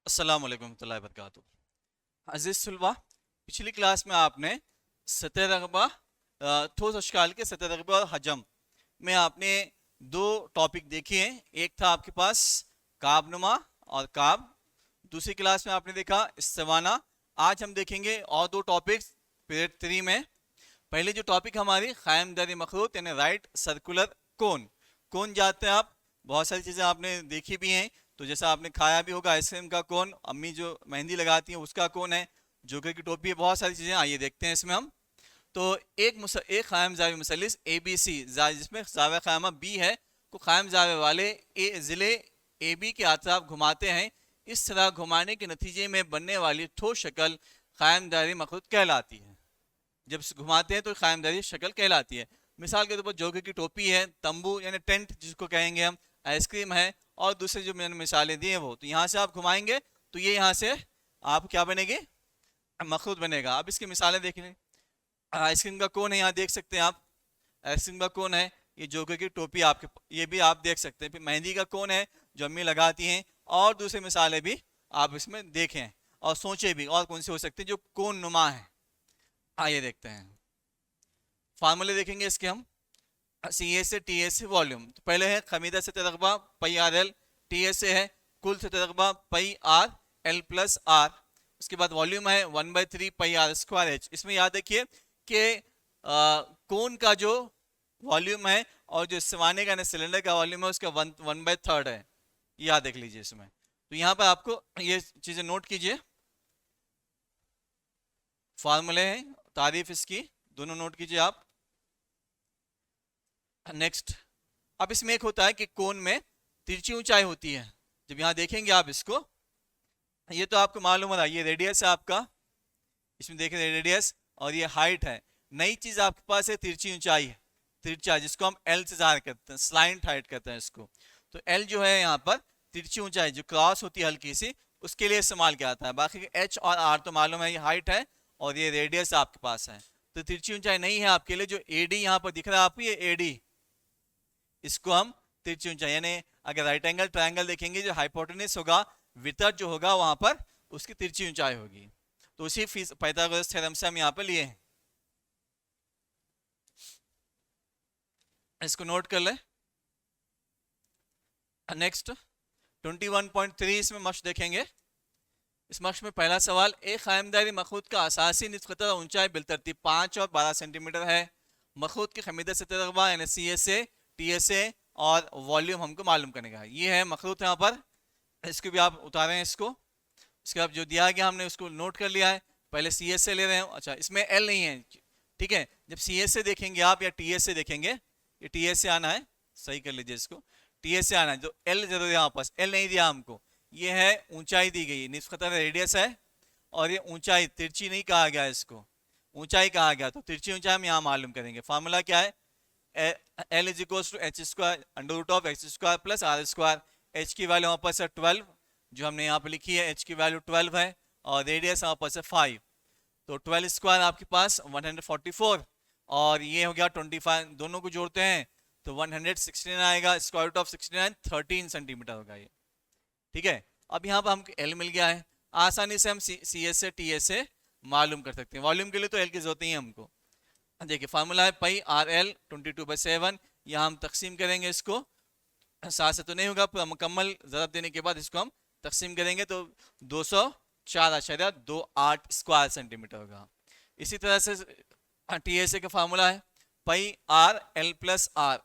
अस्सलाम वालेकुम रहमतुल्लाहि व बरकातुहू। अजीज सुलवा, पिछली क्लास में आपने सतह रगबा, ठोस अशकाल के सतह रगबा और हजम में आपने दो टॉपिक देखे हैं। एक था आपके पास काबनुमा और काब। दूसरी क्लास में आपने देखा इस्तिवाना। आज हम देखेंगे और दो टॉपिक्स पीरियड 3 में। पहले जो टॉपिक हमारी कायम दारी मखरूत यानी राइट सर्कुलर कोन। कोन जानते हैं आप, बहुत सारी चीज़ें आपने देखी भी हैं। तो जैसा आपने खाया भी होगा आइसक्रीम का कोन, अम्मी जो मेहंदी लगाती हैं उसका कोन है, जोकर की टोपी है, बहुत सारी चीज़ें। आइए देखते हैं इसमें हम। तो एक कायम जावे मुसलिस ए बी सी, जिसमें जावे क़यामा बी है, को कायम जावे वाले ज़िले ए बी के अतराफ घुमाते हैं। इस तरह घुमाने के नतीजे में बनने वाली ठोस शक्ल कायम दारी मखरूत कहलाती है। जब घुमाते हैं तो कायमदारी शक्ल कहलाती है। मिसाल के तौर पर जोगे की टोपी है, तंबू यानी टेंट जिसको कहेंगे हम, आइसक्रीम है, और दूसरे जो मैंने मिसालें दी हैं वो। तो यहाँ से आप घुमाएंगे तो ये यहाँ से आप क्या बनेगी, मखरूत बनेगा। अब इसकी मिसालें देख लें। आइसक्रीम का कोन है, यहाँ देख सकते हैं आप, आइसक्रीम का कोन है। ये जोगे की टोपी आपके, ये भी आप देख सकते हैं। फिर मेहंदी का कोन है जो अम्मी लगाती हैं, और दूसरी मिसालें भी आप इसमें देखें और सोचें भी और कौन सी हो सकती है जो कोन नुमा है। आइए देखते हैं, फार्मूले देखेंगे इसके हम। सी ए से टी ए से वॉल्यूम। तो पहले है खमीदा से रकबा पई आर एल, टी ए से है कुल से रकबा पई आर एल प्लस आर। उसके बाद वॉल्यूम है 1/3 पई आर स्क्वायर एच। इसमें याद रखिए कि कोन का जो वॉल्यूम है और जो सिवाने का सिलेंडर का वॉल्यूम है उसका 1/3 है। याद रख लीजिए इसमें। तो यहाँ पर आपको ये चीज़ें नोट कीजिए, फार्मूले हैं, तारीफ इसकी दोनों नोट कीजिए आप। नेक्स्ट, अब इसमें एक होता है कि कोन में तिरछी ऊंचाई होती है। जब यहाँ देखेंगे आप इसको, ये तो आपको मालूम है, ये रेडियस है आपका, इसमें देखें रेडियस, और ये हाइट है। नई चीज आपके पास है तिरछी ऊंचाई है, तिरछा, जिसको हम एल से जाहिर करते हैं, स्लाइंट हाइट कहते हैं इसको। तो एल जो है यहाँ पर तिरछी ऊंचाई जो क्रॉस होती है हल्की सी, उसके लिए इस्तेमाल किया जाता है। बाकी एच और आर तो मालूम है, ये हाइट है और ये रेडियस आपके पास है। तो तिरछी ऊंचाई नहीं है आपके लिए। जो एडी यहाँ पर दिख रहा है आपको, ये एडी, इसको हम तिरछी ऊंचाई, यानी अगर राइट एंगल ट्रायंगल देखेंगे, जो हाइपोटेनस होगा, वितर जो होगा वहां पर, उसकी तिरछी ऊंचाई होगी। तो उसी पाइथागोरस थ्योरम से हम यहाँ पर लिए हैं, इसको नोट कर ले। नेक्स्ट 21.3 इसमें मश देखेंगे। इस मश में पहला सवाल, एक कायमदारी मखरूत का असासी निस्बतन ऊंचाई बिलतरतीब 5 और 12 सेंटीमीटर है। मखरूत की खमीदा से तजर्बा यानी C S A, T S A और वॉल्यूम हमको मालूम करने का। ये है मखरूत यहाँ पर, इसको भी आप उतारें इसको। इसके बाद जो दिया गया हमने उसको नोट कर लिया है। पहले सी एस से ले रहे हैं, अच्छा इसमें एल नहीं है, ठीक है। जब सी एस से देखेंगे आप या टी एस से देखेंगे, ये टी एस से आना है, सही कर लीजिए इसको, टी एस से आना है। जो एल जरूर है यहाँ पास, एल नहीं दिया हमको, ये है ऊंचाई दी गई, निस्बतन रेडियस है, और ये ऊंचाई, तिरछी नहीं कहा गया इसको, ऊंचाई कहा गया। तो तिरछी ऊंचाई हम यहाँ मालूम करेंगे। फार्मूला क्या है, L is equal to H square under root of X square plus R square. H की वैल्यू हमारे पास है 12, जो हमने यहाँ पे लिखी है, एच की वैल्यू 12 है, और रेडियस हमारे पास है 5। तो 12 स्क्वायर आपके पास 144, और ये हो गया 25, दोनों को जोड़ते हैं तो 169 आएगा। स्क्वायर रूट ऑफ 69 13 सेंटीमीटर होगा ये, ठीक है। अब यहाँ पर हमको एल मिल गया है, आसानी से हम सी एस से टी एस से मालूम कर सकते हैं। वॉल्यूम के लिए तो एल की जरूरत नहीं है हमको। देखिए फार्मूला है पाई आर एल 22/7। यहाँ हम तकसीम करेंगे इसको, सात से तो नहीं होगा, पूरा मुकम्मल ज़रब देने के बाद इसको हम तकसीम करेंगे तो 204.28 स्क्वायर सेंटीमीटर होगा। इसी तरह से टी एस ए का फार्मूला है pi R L plus R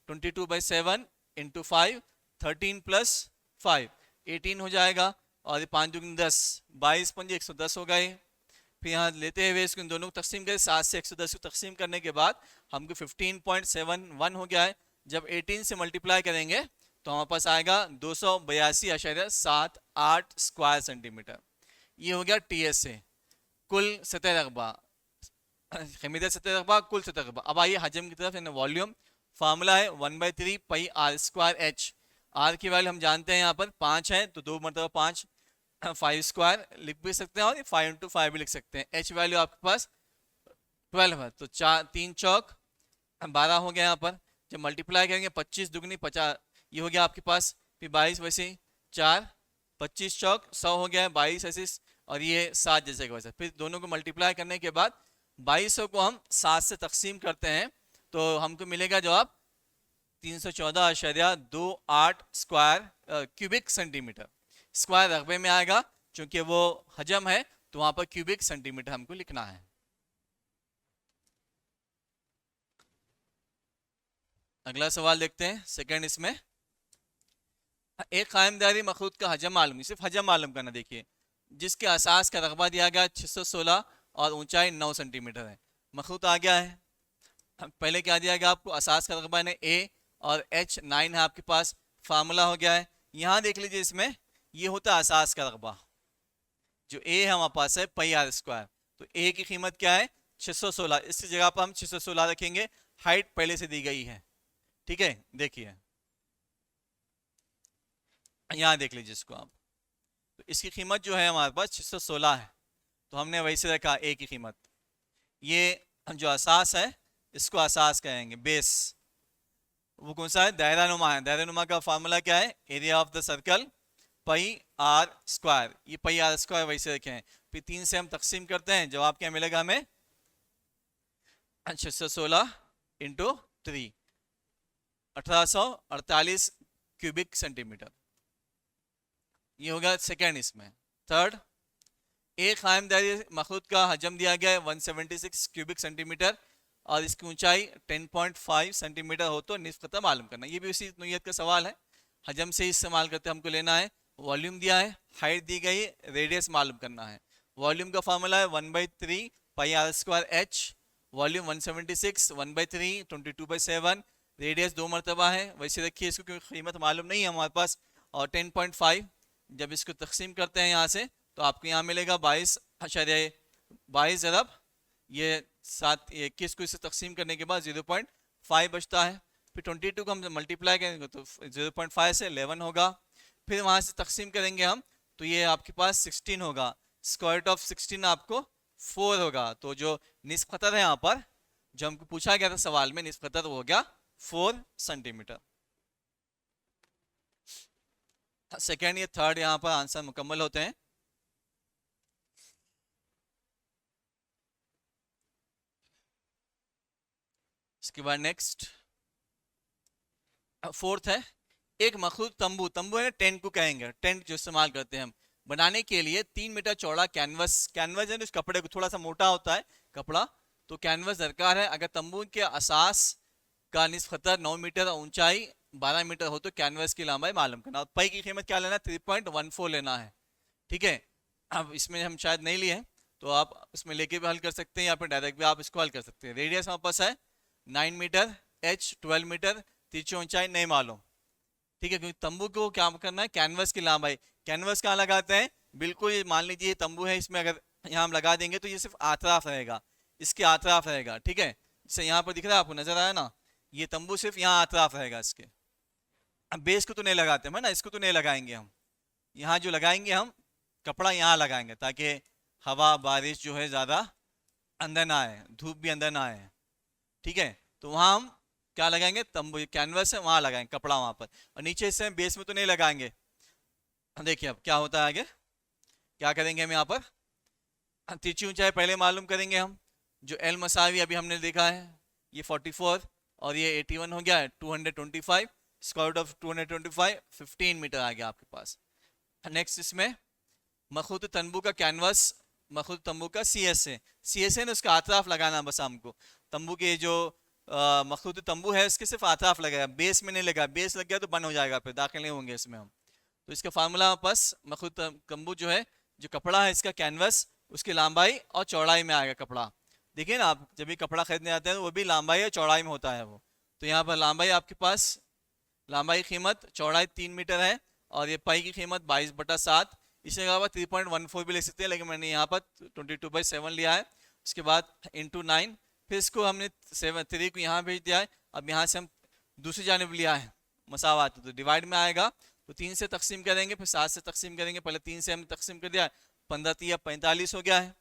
22/7 into 5, 13 प्लस 5 18 हो जाएगा, और ये 5 दूनी 10, 22 पंजे 110 हो गए। फिर यहाँ लेते हुए इसको इन दोनों को तकसीम करें, 7 से 110 को तकसीम करने के बाद हमको 15.71 हो गया है। जब 18 से मल्टीप्लाई करेंगे तो हमारे पास आएगा 282.78 स्क्वायर सेंटीमीटर। ये हो गया टी एस से कुल सतह रकबा, खमीदा सतह रकबा, कुल सतह रकबा। अब आइए हजम की तरफ, वॉल्यूम। फार्मूला है 1/3 pi R square H. Are की वैल्यू हम जानते हैं यहाँ पर 5 है, तो 2 मरतबा 5, 5 स्क्वायर लिख भी सकते हैं और 5 इंटू 5 भी लिख सकते हैं। एच वैल्यू आपके पास 12 है, तो 3 चौक 12 हो गया यहाँ पर। जब मल्टीप्लाई करेंगे 25 दुगनी 50, ये हो गया आपके पास। फिर 22 वैसे 4 25 चौक 100 हो गया है, 22 ऐसे, और ये 7 जैसे का वैसे। फिर दोनों को मल्टीप्लाई करने के बाद 2200 को हम 7 से तकसीम करते हैं तो हमको मिलेगा जवाब 314.28 स्क्वायर क्यूबिक सेंटीमीटर। स्क्वायर रकबे में आएगा, क्योंकि वो हजम है तो वहां पर क्यूबिक सेंटीमीटर हमको लिखना है। अगला सवाल देखते हैं सेकंड इसमें। एक कायमदारी मखलूत का हजम मालूम, सिर्फ हजम मालूम करना। देखिए जिसके असास का रकबा दिया गया 616 और ऊंचाई 9 सेंटीमीटर है। मखलूत आ गया है, पहले क्या दिया गया आपको, असास का रकबा ने A और H 9 है आपके पास, फार्मूला हो गया है। यहाँ देख लीजिए इसमें ये होता है असास का रकबा, जो A है हमारे पास है पाई आर स्क्वायर, तो A की कीमत क्या है 616, इसकी जगह पर हम 616 रखेंगे। हाइट पहले से दी गई है, ठीक है। देखिए यहाँ देख लीजिए इसको आप, तो इसकी कीमत जो है हमारे पास 616 है, तो हमने वैसे रखा A की कीमत। ये जो असास है इसको असास कहेंगे, बेस वो कौन सा है, दायरा नुमा है। दायरा नुमा का फार्मूला क्या है, area of the circle pi R square, ये पाई आर स्क्वायर वैसे रखे हैं। फिर 3 से हम तकसीम करते हैं, जवाब क्या मिलेगा हमें 616 इंटू 3, 1848 क्यूबिक सेंटीमीटर। ये होगा सेकेंड इसमें। थर्ड, एक कायमदारी मखलूत का हजम दिया गया है 176 क्यूबिक सेंटीमीटर और इसकी ऊंचाई 10.5 सेंटीमीटर हो तो निस्बत मालूम करना। ये भी उसी नोयत का सवाल है, हजम से ही इस्तेमाल करते हमको लेना है। वॉल्यूम दिया है, हाइट दी गई, रेडियस मालूम करना है। वॉल्यूम का फार्मूला है 1/3 pi R square H. Volume 176 1/3 22/7। Radius 2 मरतबा है, वैसे रखिए इसको क्योंकि कीमत मालूम नहीं है हमारे पास। और 10.5 जब इसको तकसीम करते हैं यहाँ से तो आपको यहाँ मिलेगा 22 ज़रब ये 7 21 को इसे तकसीम करने के बाद 0.5 बचता है। फिर 22 को हम मल्टीप्लाई करेंगे तो 0.5 से 11 होगा। फिर वहाँ से तकसीम करेंगे हम तो ये आपके पास 16 होगा। स्क्वायर रूट ऑफ 16 आपको 4 होगा। तो जो निस्फ खतर है यहाँ पर जो हमको पूछा गया था सवाल में, निस्फ खतर वो हो गया 4 सेंटीमीटर। सेकेंड या थर्ड यहाँ पर आंसर मुकम्मल होते हैं। इसके बाद नेक्स्ट फोर्थ है, एक मखलूत तंबू, तंबू है ना टेंट को कहेंगे, टेंट जो इस्तेमाल करते हैं हम बनाने के लिए 3 मीटर चौड़ा कैनवस, कैनवस है ना उस कपड़े को थोड़ा सा मोटा होता है कपड़ा, तो कैनवस दरकार है। अगर तंबू के असास का निस्फ खतर 9 मीटर और ऊंचाई 12 मीटर हो तो कैनवस की लंबाई मालूम करना। और पाई की कीमत क्या लेना, 3.14 लेना है, ठीक है। अब इसमें हम शायद नहीं लिए तो आप इसमें लेके भी हल कर सकते हैं या फिर डायरेक्ट भी आप इसको हल कर सकते हैं। रेडियस हमारे पास है 9 मीटर, एच 12 मीटर, तिरछी ऊंचाई नहीं मालूम, ठीक है। क्योंकि तंबू को क्या करना है, कैनवस की लंबाई। कैनवस कहाँ लगाते हैं, बिल्कुल मान लीजिए तंबू है, इसमें अगर यहाँ हम लगा देंगे तो ये सिर्फ आतराफ रहेगा, इसके आतराफ रहेगा, ठीक है। जैसे यहाँ पर दिख रहा है आपको, नजर आया ना, ये तंबू सिर्फ यहाँ आतराफ रहेगा इसके। अब बेस को तो नहीं लगाते हम, है ना, इसको तो नहीं लगाएंगे हम। यहाँ जो लगाएंगे हम कपड़ा यहाँ लगाएंगे ताकि हवा बारिश जो है ज्यादा अंदर ना आए, धूप भी अंदर ना आए, ठीक है। तो वहां हम क्या लगाएंगे, तंबू कैनवस है वहां लगाएंगे कपड़ा वहां पर, और नीचे से बेस में तो नहीं लगाएंगे। देखिए अब क्या होता है आगे, क्या करेंगे हम यहाँ पर तिरछी ऊंचाई पहले मालूम करेंगे हम। जो एल मसावी अभी हमने देखा है ये 44 और ये 81 हो गया है, 225 स्क्वायर रूट ऑफ 225 15 मीटर आ गया आपके पास। नेक्स्ट इसमें मखलूत तंबू का कैनवस, मखलूत तंबू का CS है, CS है ना उसका अतराफ लगाना बस हमको। तंबू के जो मखलूत तंबू है उसके सिर्फ अतराफ लगाया, बेस में नहीं लगा, बेस लग गया तो बंद हो जाएगा, फिर दाखिल नहीं होंगे इसमें हम। तो इसका फार्मूला बस मखलूत तंबू जो है, जो कपड़ा है इसका कैनवस, उसकी लंबाई और चौड़ाई में आएगा कपड़ा। देखिए ना आप जब भी कपड़ा खरीदने आते हैं तो वो भी लंबाई और चौड़ाई में होता है वो। तो यहाँ पर लंबाई आपके पास, लंबाई कीमत चौड़ाई 3 मीटर है और ये पाई की कीमत 22/7। इसके अलावा 3.14 भी ले सकते हैं, लेकिन मैंने यहाँ पर 22/7 लिया है। उसके बाद इंटू 9, फिर इसको हमने 3 को यहाँ भेज दिया है। अब यहाँ से हम दूसरी जानिब लिया है मसावात, तो डिवाइड में आएगा तो 3 से तकसीम करेंगे, फिर 7 से तकसीम करेंगे। पहले 3 से हमने तकसीम कर दिया, 15 या 45 हो गया है।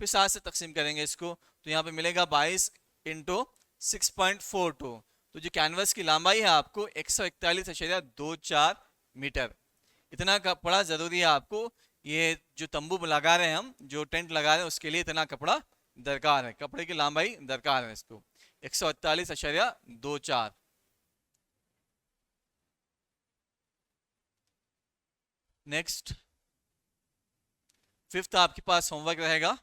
फिर 7 से तकसीम करेंगे इसको तो यहाँ पे मिलेगा 22 इंटू 6.42। तो जो कैनवस की लंबाई है आपको 141.24 मीटर, इतना कपड़ा जरूरी है आपको। ये जो तंबू लगा रहे हैं हम, जो टेंट लगा रहे हैं, उसके लिए इतना कपड़ा दरकार है, कपड़े की लंबाई दरकार है इसको। 148.24। नेक्स्ट, फिफ्थ आपके पास होमवर्क रहेगा।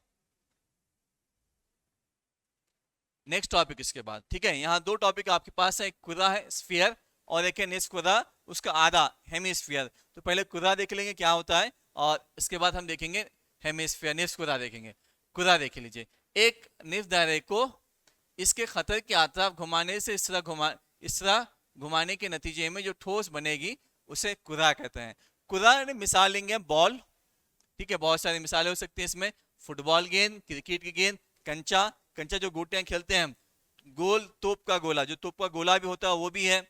नेक्स्ट टॉपिक इसके बाद, ठीक है। यहाँ दो टॉपिक आपके पास है, एक कुरा है स्फीयर और एक है निस कुरा, उसका आधा हेमिस्फीयर। तो पहले कुरा देख लेंगे क्या होता है, और इसके बाद हम देखेंगे हेमिस्फीयर, निस कुरा देखेंगे। कुरा देख लीजिए, एक निस दायरे को इसके खतर के अतराफ घुमाने से इस तरह घुमाने के नतीजे में जो ठोस बनेगी उसे कुरा कहते हैं। कुरा मिसाल लेंगे बॉल, ठीक है, बहुत सारी मिसालें हो सकती हैं इसमें। फुटबॉल गेंद, क्रिकेट की गेंद, कंचा, कंचा जो गोटियां खेलते हैं हम, गोल तोप का गोला, जो तोप का गोला भी होता है वो भी है,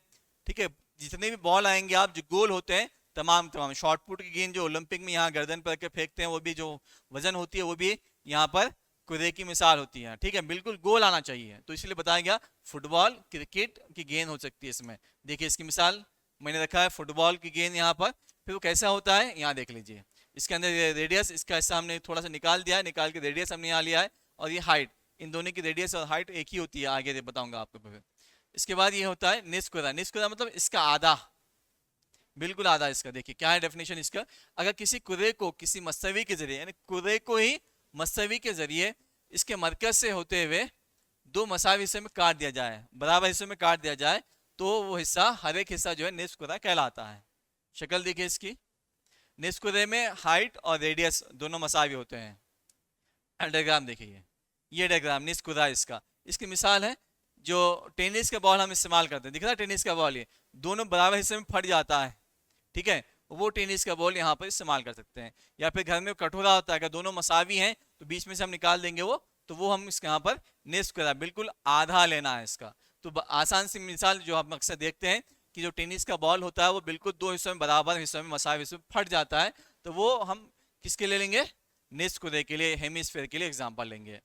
ठीक है। जितने भी बॉल आएंगे आप जो गोल होते हैं, तमाम शॉर्ट पुट की गेंद जो ओलंपिक में यहाँ गर्दन पर के फेंकते हैं, वो भी जो वजन होती है वो भी यहाँ पर कुरे की मिसाल होती है, ठीक है। बिल्कुल गोल आना चाहिए, तो इसलिए बताया गया फुटबॉल क्रिकेट की गेंद हो सकती है इसमें। देखिए इसकी मिसाल मैंने रखा है, फुटबॉल की गेंद यहाँ पर। फिर वो कैसा होता है यहाँ देख लीजिए, इसके अंदर रेडियस, इसका हिस्सा हमने थोड़ा सा निकाल दिया है, निकाल के रेडियस हमने यहाँ लिया है, और ये हाइट, इन दोनों की रेडियस और हाइट एक ही होती है, आगे बताऊंगा आपको फिर। इसके बाद ये होता है निस्कुरा। निस्कुरा मतलब इसका आधा, बिल्कुल आधा इसका। देखिए क्या है डेफिनेशन इसका, अगर किसी कुरे को किसी मस्तवी के जरिए, यानी कुरे को ही मस्तवी के जरिए इसके मरकज से होते हुए दो मसावी हिस्से में काट दिया जाए, बराबर हिस्से में काट दिया जाए, तो वो हिस्सा, हर एक हिस्सा जो है निस्कुरा कहलाता है। शक्ल देखिए इसकी, निस्कुरे में हाइट और रेडियस दोनों मसावी होते हैं। डायग्राम देखिए, ये डायग्राम निस्कुरा इसका, इसकी मिसाल है जो टेनिस का बॉल हम इस्तेमाल करते हैं, दिख रहा है टेनिस का बॉल, ये दोनों बराबर हिस्से में फट जाता है, ठीक है, वो टेनिस का बॉल यहाँ पर इस्तेमाल कर सकते हैं। या फिर घर में कटोरा होता है, अगर दोनों मसावी हैं तो बीच में से हम निकाल देंगे वो, तो वो हम इसके यहाँ पर निस्कुरा, बिल्कुल आधा लेना है इसका। तो आसान सी मिसाल जो हम अक्सर देखते हैं कि जो टेनिस का बॉल होता है वो बिल्कुल दो हिस्सों में, बराबर हिस्सों में, मसावी हिस्सों में फट जाता है, तो वो हम किसके लिए लेंगे, निस्कुरे के लिए, हेमिस्फीयर के लिए एग्जाम्पल लेंगे।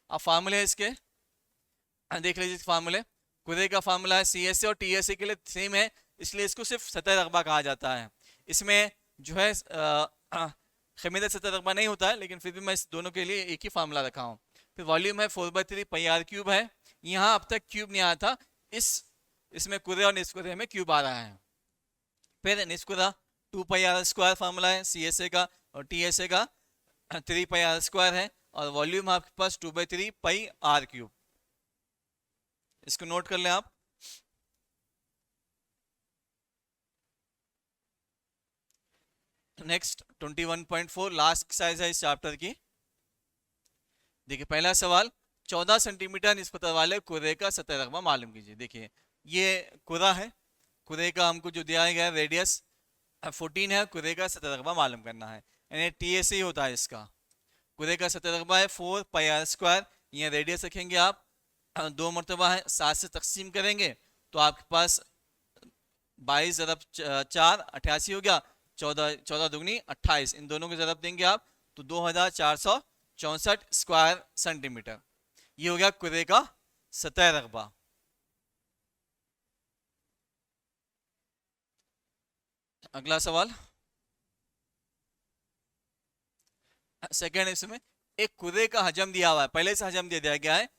अब फार्मूले इसके देख लीजिए, फार्मूले, कुरे का फार्मूला है CSA और TSA के लिए सेम है, इसलिए इसको सिर्फ सतह रकबा कहा जाता है। इसमें जो है खमीदा सतह रकबा नहीं होता है, लेकिन फिर भी मैं इस दोनों के लिए एक ही फार्मूला रखा हूँ। फिर वॉल्यूम है 4/3 πr³ है, यहाँ अब तक क्यूब नहीं आया था, इसमें कुरे और निस्कुरे में क्यूब आ रहा है। फिर निस्कुरा 2πr² फार्मूला है CSA का, और TSA का 3πr² है, और वॉल्यूम आपके पास 2/3 πr³। इसको नोट कर लें आप। नेक्स्ट 21.4 लास्ट एक्सरसाइज है इस चैप्टर की। देखिए पहला सवाल, 14 सेंटीमीटर निस्बत वाले कुरे का सतह रकबा मालूम कीजिए। देखिए ये कुरा है, कुरे का हमको जो दिया गया रेडियस 14 है, कुरे का सतह रकबा मालूम करना है, यानी TSA होता है इसका। कुरे का सतह रकबा है 4πr², ये रेडियस रखेंगे आप, दो मरतबा है, 7 से तकसीम करेंगे तो आपके पास 22 ज़रब 4 88 हो गया, 14 दुगनी 28, इन दोनों को ज़रब देंगे आप तो 2464 स्क्वायर सेंटीमीटर, ये हो गया कुरे का सतह रकबा। अगला सवाल, सेकेंड, इसमें एक कुरे का हजम दिया हुआ है, पहले से हजम दे दिया गया है,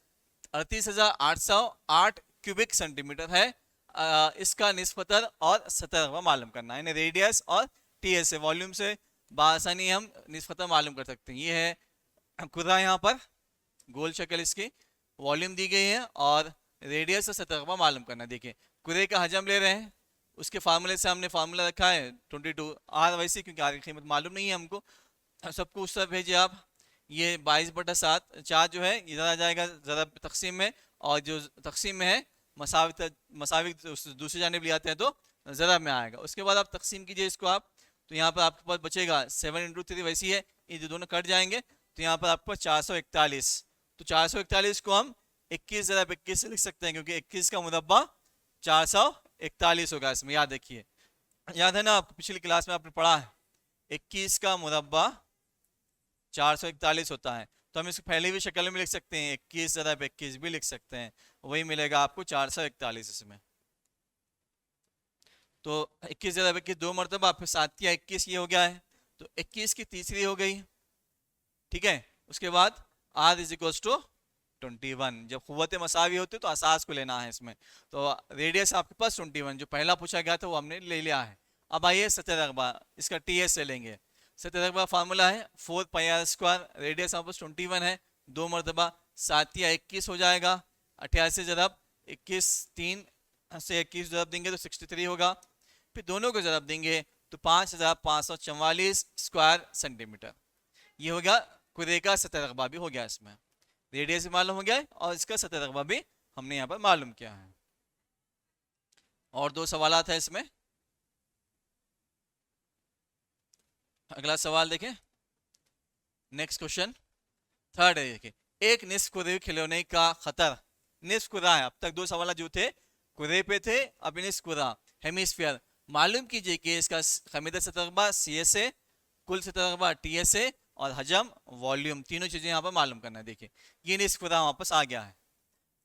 38,808 क्यूबिक सेंटीमीटर है। इसका निस्बतन और सतह रकबा मालूम करना है, यानी रेडियस और TSA, वॉल्यूम से बासानी हम निस्बतन मालूम कर सकते हैं। ये है कुरा, यहाँ पर गोल शक्ल इसकी, वॉल्यूम दी गई है और रेडियस और सतह रकबा मालूम करना है। देखिए कुरे का हजम ले रहे हैं, उसके फार्मूले से हमने फार्मूला रखा है 22 R, वैसे क्योंकि R की कीमत मालूम नहीं है हमको, सबको उस तरफ भेजिए आप। ये 22/7 4 जो है इधर आ जाएगा ज़रा तकसीम में, और जो तकसीम में है मसावी दूसरी जानिब ले आते हैं तो ज़रा में आएगा। उसके बाद आप तकसीम कीजिए इसको आप, तो यहाँ पर आपके पास बचेगा 7 × 3 वैसी है, ये जो दोनों कट जाएंगे तो यहाँ पर आपके पास 441, तो 441 को हम 21 ज़रब 21 से लिख सकते हैं, क्योंकि 21 का मुरब्बा 441 होगा इसमें, याद रखिए, याद है ना आपको, पिछली क्लास में आपने पढ़ा है 21 का मुरब्बा 441 होता है, तो हम इसको पहले भी शक्ल में लिख सकते हैं, 21 ज़रब 21 भी लिख सकते हैं, वही मिलेगा आपको 441 इसमें। तो 21 जरा 21 दो मरतबा, फिर 7 या 21 ये हो गया है, तो 21 की तीसरी हो गई, ठीक है। उसके बाद आर इज इक्वल टू 21। जब कुव्वत मसावी होती है तो असास को लेना है इसमें, तो रेडियस आपके पास 21 जो पहला पूछा गया था वो हमने ले लिया है। अब आइए सतह रकबा, इसका टीएस से लेंगे। सतह रकबा फार्मूला है 4πr², रेडियस हमारे पास 21 है, दो मरतबा 7 या 21 हो जाएगा, 88 जरब 21, 3 से 21 जरब देंगे तो 63 होगा, फिर दोनों को जरब देंगे तो 5544 स्क्वायर सेंटीमीटर। ये हो गया कुरे का सतह रकबा भी हो गया, इसमें रेडियस भी मालूम हो गया है और इसका सतह रकबा भी हमने यहाँ पर मालूम किया है। और दो सवालात है इसमें। अगला सवाल देखें, नेक्स्ट क्वेश्चन थर्ड है, देखिए एक निस्फ कुरे खिलौने का खतर निस्फ कुरा है। अब तक दो सवाल जो थे कुरे पे थे, अब निस्फ कुरा हेमिस्फीयर। मालूम कीजिए कि इसका खमीदा सतह रकबा CSA, कुल सतह रकबा TSA और हजम वॉल्यूम, तीनों चीजें यहाँ पर मालूम करना है। देखिए ये निस्फ कुरा वापस आ गया है,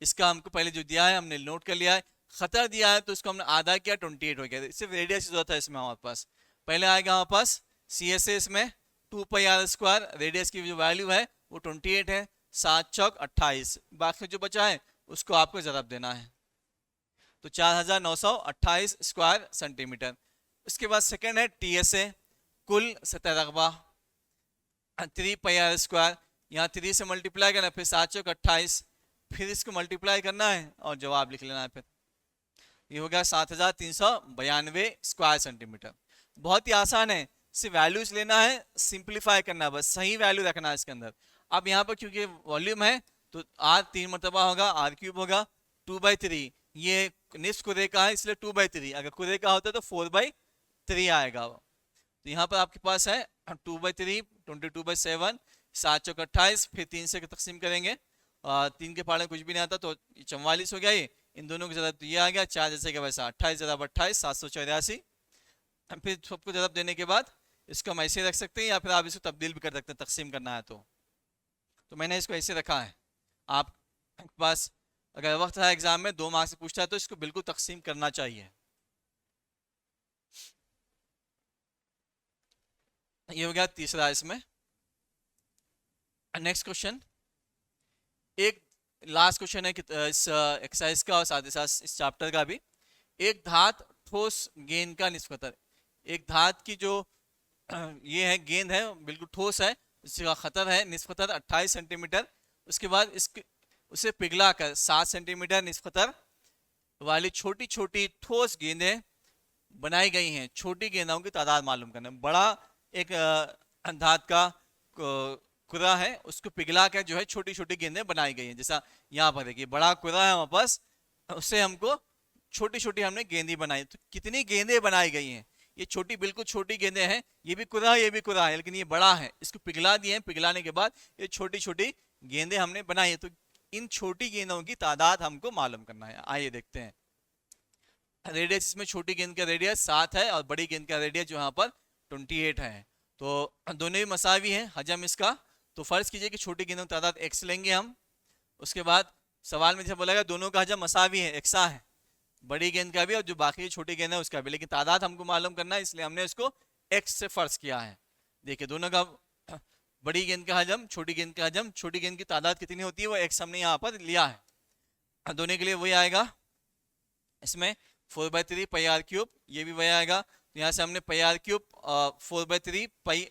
इसका हमको पहले जो दिया है हमने नोट कर लिया है। खतर दिया है तो इसको हमने आधा किया, 28 हो गया, सिर्फ रेडियस की जरूरत है इसमें हमारे पास। पहले आएगा हमारे पास CSA, इसमें 2πr², रेडियस की जो वैल्यू है वो 28 है, 7 चौक 28, बाकी जो बचा है उसको आपको जरब देना है, तो 4928 स्क्वायर सेंटीमीटर। उसके बाद सेकंड है TSA, कुल सतह रकबा 3πr², यहाँ 3 से मल्टीप्लाई करना है, फिर 7 चौक 28, फिर इसको मल्टीप्लाई करना है और जवाब लिख लेना है। फिर ये हो गया 7392 स्क्वायर सेंटीमीटर। बहुत ही आसान है, सिर्फ वैल्यूज लेना है, सिंप्लीफाई करना है, बस सही वैल्यू रखना है इसके अंदर। अब यहाँ पर क्योंकि वॉल्यूम है तो R 3 मरतबा होगा, R³ होगा, 2/3, ये निस्फ कुरे का है इसलिए 2/3, अगर कुरे का होता तो 4/3 आएगा। तो यहाँ पर आपके पास है 2/3, 22/7, 7 चौक 28, फिर 3 से तकसीम करेंगे, 3 के पाड़े कुछ भी नहीं आता तो 44 हो गया, ये इन दोनों की जरूरत तो ये आ गया, 4 जैसे कि वैसा 28 जरब 28 784। फिर सबको जरब देने के बाद इसको हम ऐसे रख सकते हैं या फिर आप इसको तब्दील भी कर सकते हैं, तकसीम करना है तो मैंने इसको ऐसे रखा है। आप पास अगर वक्त है एग्जाम में 2 मार्क्स से पूछता है तो इसको बिल्कुल तकसीम करना चाहिए। ये हो गया तीसरा इसमें। नेक्स्ट क्वेश्चन, एक लास्ट क्वेश्चन है इस एक्सरसाइज का और साथ ही साथ इस चैप्टर का भी। एक धात ठोस गेंद का निस्बतन, एक धात की जो ये है गेंद है बिल्कुल ठोस है, इसका खतर है निस्बतन 28 सेंटीमीटर। उसके बाद इसके उसे पिघला कर 7 सेंटीमीटर निस्बतन वाली छोटी छोटी ठोस गेंदें बनाई गई हैं। छोटी गेंदों की तादाद मालूम करना। बड़ा एक धात का कुरा है, उसको पिघला कर जो है छोटी छोटी गेंदें बनाई गई हैं। जैसा यहाँ पर देखिए बड़ा कुरा है वापस, उससे हमको छोटी छोटी हमने गेंदी बनाई, तो कितनी गेंदें बनाई गई हैं। ये छोटी बिल्कुल छोटी गेंदें हैं, ये भी कुरा है ये भी कुरा है, लेकिन ये बड़ा है, इसको पिघला दिए हैं, पिघलाने के बाद ये छोटी छोटी गेंदें हमने बनाई है। तो इन छोटी गेंदों की तादाद हमको मालूम करना है। आइए देखते हैं। रेडियस इसमें छोटी गेंद का रेडियस 7 है और बड़ी गेंद का रेडियस जो यहाँ पर 28 है, तो दोनों ही मसावी हैं। हजम इसका, तो फर्ज कीजिए कि छोटी गेंदों की तादाद x लेंगे हम। उसके बाद सवाल में जैसे बोला गया दोनों का हजम मसावी है, एक्सा है, बड़ी गेंद का भी और जो बाकी छोटी गेंद है उसका भी, लेकिन तादाद हमको मालूम करना है इसलिए हमने इसको x से फर्ज किया है। देखिए दोनों का बड़ी गेंद का हजम छोटी गेंद का हजम, छोटी गेंद की तादाद कितनी होती है वो x हमने यहाँ पर लिया है। दोनों के लिए वही आएगा, इसमें 4/3 πr³, ये भी वही आएगा। तो यहाँ से हमने πr³ 4/3 पाई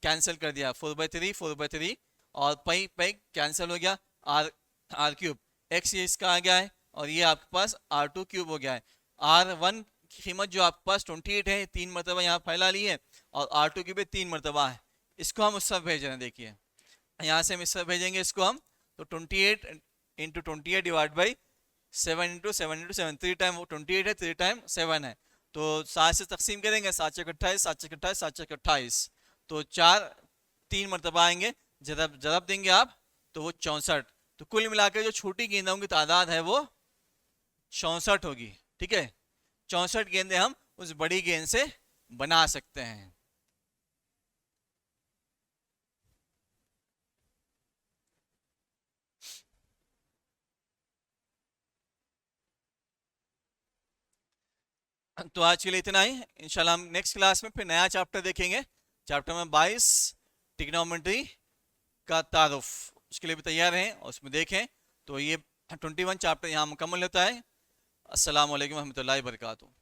कैंसिल कर दिया, 4/3 और पाई कैंसिल हो गया, r³ x ये इसका आ गया है और ये आपके पास r2³ हो गया है। r1 की कीमत जो आपके पास 28 है, 3 मरतबा यहाँ फैला ली है और r2³ भी 3 मरतबा है। इसको हम उस तरफ भेज रहे हैं, देखिए यहाँ से हम इस तरफ भेजेंगे इसको हम, तो 28 × 28 डिवाइड बाई 7 × 7 × 7, 3 टाइम वो 28 है, 3 टाइम 7 है, तो 7 से तकसीम करेंगे, 7 चौक 28, 7 चौक 28, 7 चौक 28, तो 4 3 मरतबा आएंगे, जरब देंगे आप तो वो 64। तो कुल मिलाकर जो छोटी गेंदों की तादाद है वो 64 होगी। ठीक है, 64 गेंदें हम उस बड़ी गेंद से बना सकते हैं। तो आज के लिए इतना ही। इंशाल्लाह हम नेक्स्ट क्लास में फिर नया चैप्टर देखेंगे, चैप्टर नंबर 22 ट्रिग्नोमेट्री का तारुफ। उसके लिए भी तैयार हैं और उसमें देखें। तो ये 21 चैप्टर यहाँ मुकम्मल होता है। अस्सलाम वालेकुम रहमतुल्लाहि व बरकातुहू।